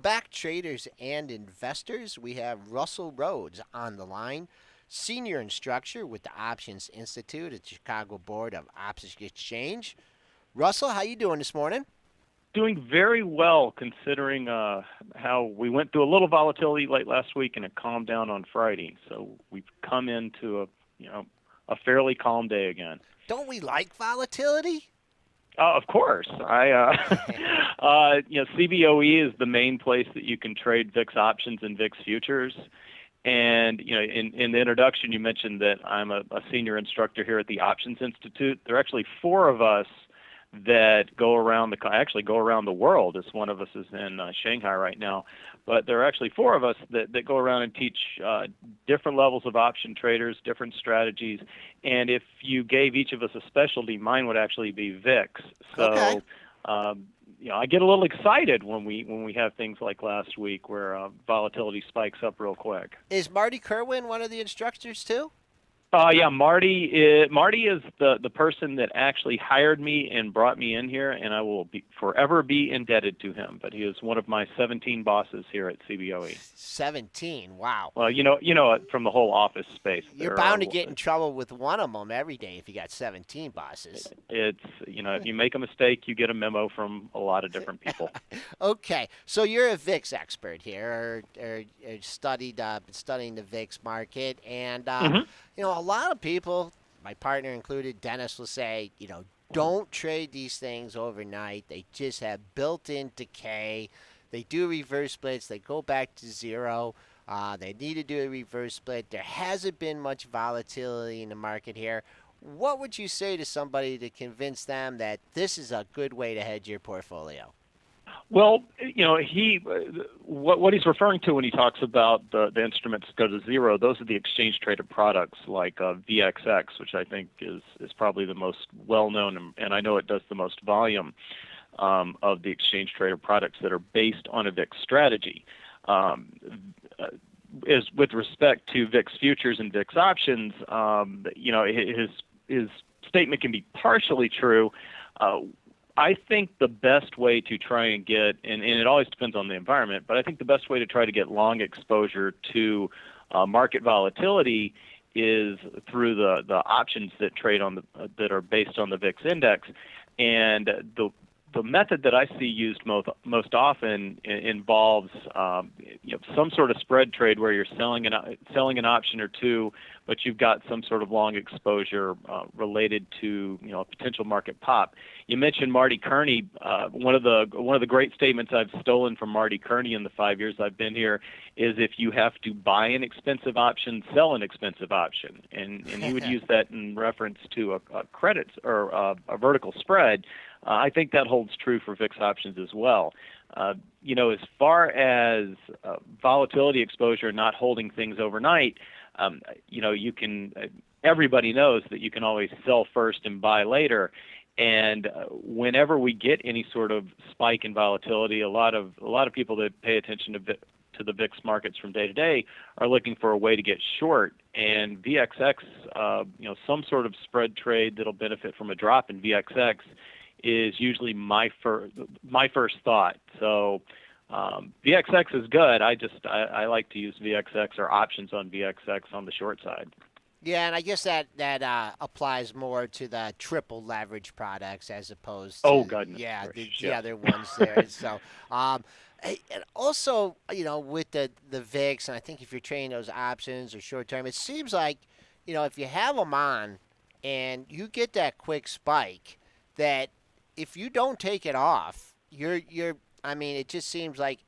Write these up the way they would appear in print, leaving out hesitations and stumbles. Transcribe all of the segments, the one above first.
back, traders and investors. We have Russell Rhoads on the line, senior instructor with the Options Institute at the Chicago Board of Options Exchange. Russell, how you doing this morning? Doing very well, considering how we went through a little volatility late last week and it calmed down on Friday. So we've come into a fairly calm day again. Don't we like volatility? Of course. CBOE is the main place that you can trade VIX options and VIX futures. And, in the introduction, you mentioned that I'm a senior instructor here at the Options Institute. There are actually four of us that go around the world. As one of us is in Shanghai right now. But there are actually four of us that go around and teach different levels of option traders, different strategies. And if you gave each of us a specialty, mine would actually be VIX. So, okay. I get a little excited when we have things like last week where volatility spikes up real quick. Is Marty Kerwin one of the instructors too? Yeah, Marty is the person that actually hired me and brought me in here, and I will forever be indebted to him. But he is one of my 17 bosses here at CBOE. 17, wow. Well, you know it from the whole office space. You're bound to get in trouble with one of them every day if you got 17 bosses. It's if you make a mistake, you get a memo from a lot of different people. Okay, so you're a VIX expert here, or studying the VIX market, and a lot of people, my partner included, Dennis, will say, don't trade these things overnight. They just have built-in decay. They do reverse splits. They go back to zero. They need to do a reverse split. There hasn't been much volatility in the market here. What would you say to somebody to convince them that this is a good way to hedge your portfolio? Well, what he's referring to when he talks about the instruments go to zero, those are the exchange traded products like VXX, which I think is probably the most well-known, and I know it does the most volume of the exchange traded products that are based on a VIX strategy. Is with respect to VIX futures and VIX options, his statement can be partially true. I think the best way to try and get, and it always depends on the environment, but I think the best way to try to get long exposure to market volatility is through the options that trade on that are based on the VIX index. And the method that I see used most often involves some sort of spread trade where you're selling an option or two, but you've got some sort of long exposure related to a potential market pop. You mentioned Marty Kearney. One of the great statements I've stolen from Marty Kearney in the 5 years I've been here is, if you have to buy an expensive option, sell an expensive option, and he would use that in reference to a credit or a vertical spread. I think that holds true for VIX options as well. As far as volatility exposure, not holding things overnight, you can. Everybody knows that you can always sell first and buy later. And whenever we get any sort of spike in volatility, a lot of people that pay attention to the VIX markets from day to day are looking for a way to get short. And VXX, some sort of spread trade that'll benefit from a drop in VXX is usually my first thought. So VXX is good. I like to use VXX or options on VXX on the short side. Yeah, and I guess that applies more to the triple leverage products as opposed to the other ones there. So, and also, with the VIX, and I think if you're trading those options or short term, it seems like, if you have them on and you get that quick spike, that if you don't take it off, it just seems like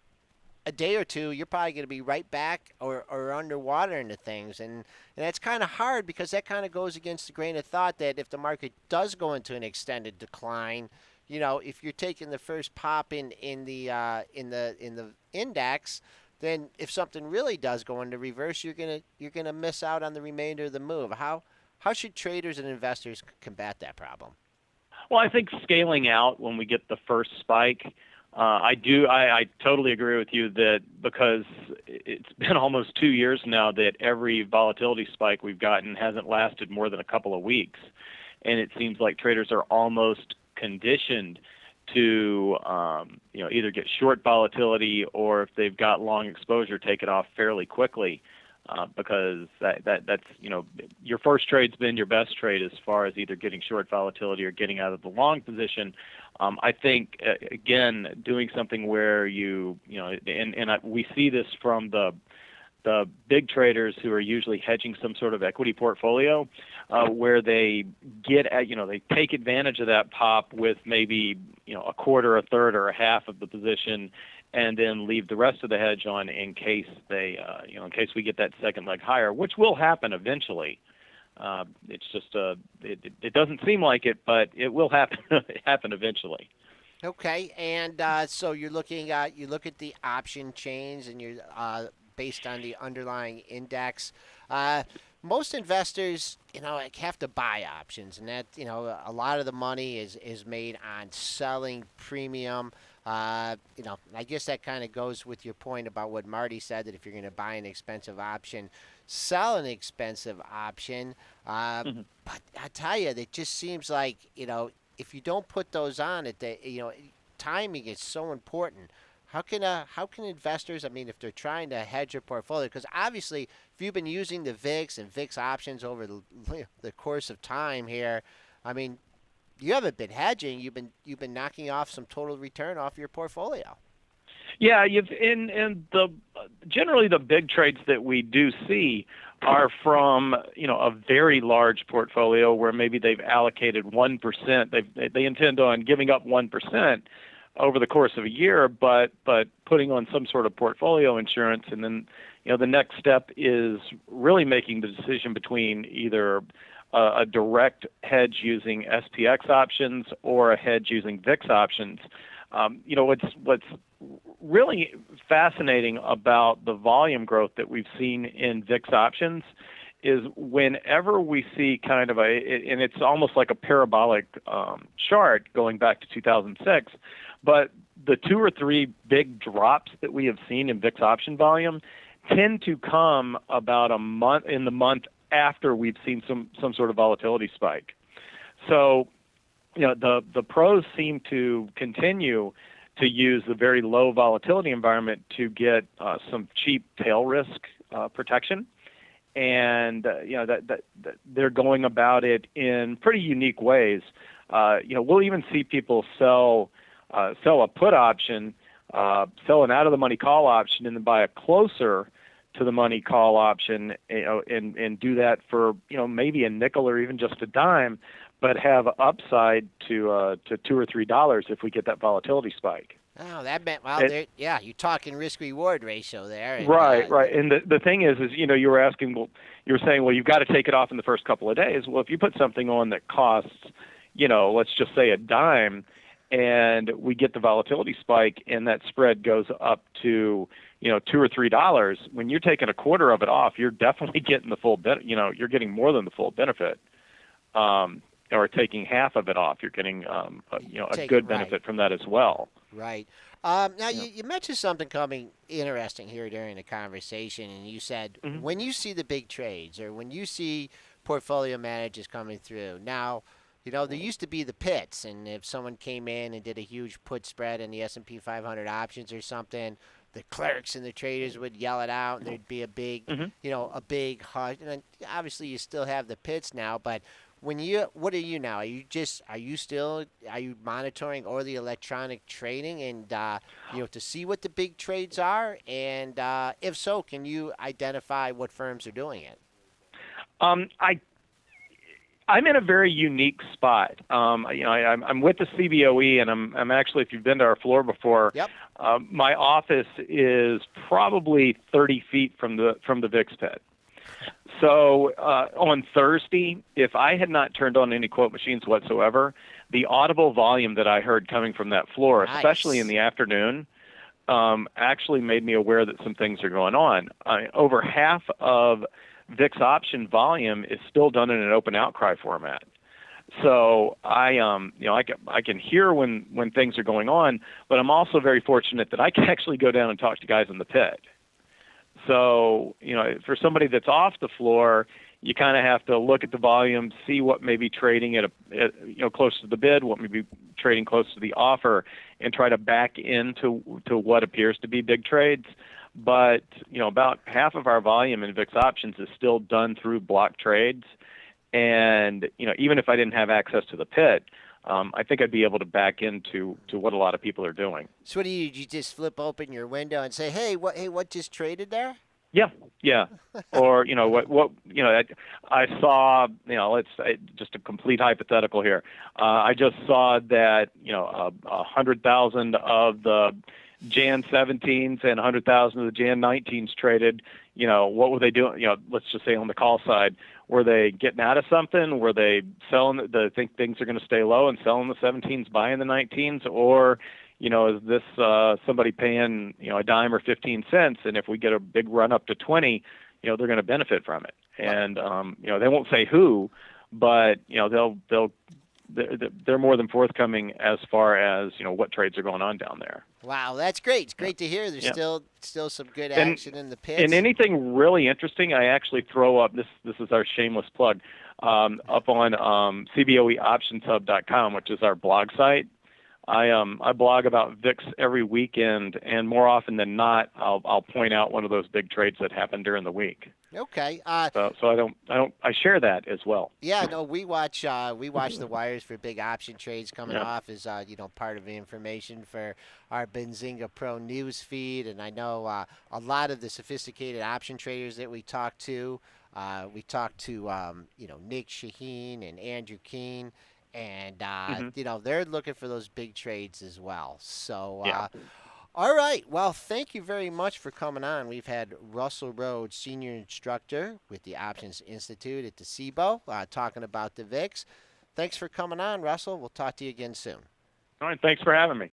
a day or two, you're probably going to be right back or underwater into things. And that's kind of hard, because that kind of goes against the grain of thought that if the market does go into an extended decline, if you're taking the first pop in the index, then if something really does go into reverse, you're gonna miss out on the remainder of the move. How should traders and investors combat that problem? Well, I think scaling out when we get the first spike. I totally agree with you that, because it's been almost 2 years now that every volatility spike we've gotten hasn't lasted more than a couple of weeks. And it seems like traders are almost conditioned to either get short volatility, or if they've got long exposure, take it off fairly quickly, because that's your first trade's been your best trade as far as either getting short volatility or getting out of the long position. I think again, doing something where we see this from the big traders who are usually hedging some sort of equity portfolio, where they they take advantage of that pop with maybe a quarter, a third, or a half of the position, and then leave the rest of the hedge on in case they in case we get that second leg higher, which will happen eventually. It's just it doesn't seem like it, but it will happen eventually. Okay, and so you look at the option chains, and you're based on the underlying index. Most investors, have to buy options, and that, a lot of the money is made on selling premium. I guess that kind of goes with your point about what Marty said, that if you're going to buy an expensive option, sell an expensive option. But I tell you, it just seems like, if you don't put those on, timing is so important. How can investors, if they're trying to hedge your portfolio, because obviously if you've been using the VIX and VIX options over the course of time here, you haven't been hedging. You've been knocking off some total return off your portfolio. Yeah, generally the big trades that we do see are from a very large portfolio where maybe they've allocated 1%. They intend on giving up 1% over the course of a year, but putting on some sort of portfolio insurance, and then the next step is really making the decision between either a direct hedge using SPX options or a hedge using VIX options. What's really fascinating about the volume growth that we've seen in VIX options is whenever we see kind of and it's almost like a parabolic chart going back to 2006, but the 2 or 3 big drops that we have seen in VIX option volume tend to come about a month after we've seen some sort of volatility spike. So, the pros seem to continue to use the very low volatility environment to get some cheap tail risk protection. And that they're going about it in pretty unique ways. We'll even see people sell a put option, sell an out of the money call option, and then buy a closer to the money call option, and do that for maybe a nickel or even just a dime, but have upside to $2 or $3 if we get that volatility spike. Oh, that meant you're talking risk reward ratio there. And, right. And the thing is you were saying, you've got to take it off in the first couple of days. Well, if you put something on that costs, let's just say a dime, and we get the volatility spike, and that spread goes up to $2 or $3. When you're taking a quarter of it off, you're definitely getting the full you're getting more than the full benefit. Or taking half of it off, you're getting a good benefit from that as well. Right. Now, you mentioned something coming interesting here during the conversation, and you said when you see the big trades or when you see portfolio managers coming through. Now, there used to be the pits, and if someone came in and did a huge put spread in the S&P 500 options or something, the clerks and the traders would yell it out, and there'd be a big, a big hush. And obviously, you still have the pits now, but what are you now? Are you monitoring all the electronic trading and to see what the big trades are? And if so, can you identify what firms are doing it? I'm in a very unique spot. I'm with the CBOE, and I'm actually, if you've been to our floor before, yep. My office is probably 30 feet from the VIX pit. So on Thursday, if I had not turned on any quote machines whatsoever, the audible volume that I heard coming from that floor, nice. Especially in the afternoon, actually made me aware that some things are going on. Over half of VIX option volume is still done in an open outcry format. So I can hear when things are going on, but I'm also very fortunate that I can actually go down and talk to guys in the pit. So, for somebody that's off the floor, you kind of have to look at the volume, see what may be trading at close to the bid, what may be trading close to the offer, and try to back into what appears to be big trades. But about half of our volume in VIX Options is still done through block trades, and even if I didn't have access to the pit, I think I'd be able to back into what a lot of people are doing. So what do you just flip open your window and say, hey, what just traded there? Yeah. Or I saw, just a complete hypothetical here. I just saw that 100,000 of the Jan 17s and 100,000 of the Jan 19s traded. What were they doing? Let's just say on the call side, were they getting out of something? Were they selling? Think things are going to stay low and selling the 17s, buying the 19s, or is this somebody paying a dime or 15 cents? And if we get a big run up to 20, they're going to benefit from it. And they won't say who, but they're more than forthcoming as far as what trades are going on down there. Wow, that's great. It's great to hear. There's still some good action in the pits. And anything really interesting, I actually throw up. This is our shameless plug up on CBOEOptionshub.com, which is our blog site. I blog about VIX every weekend, and more often than not, I'll point out one of those big trades that happened during the week. Okay. So I share that as well. Yeah, no, we watch the wires for big option trades coming off as part of the information for our Benzinga Pro news feed, and I know a lot of the sophisticated option traders that we talk to. We talked to Nick Shaheen and Andrew Keene. And, they're looking for those big trades as well. So, all right. Well, thank you very much for coming on. We've had Russell Rhoads, Senior Instructor with the Options Institute at the CBOE, talking about the VIX. Thanks for coming on, Russell. We'll talk to you again soon. All right. Thanks for having me.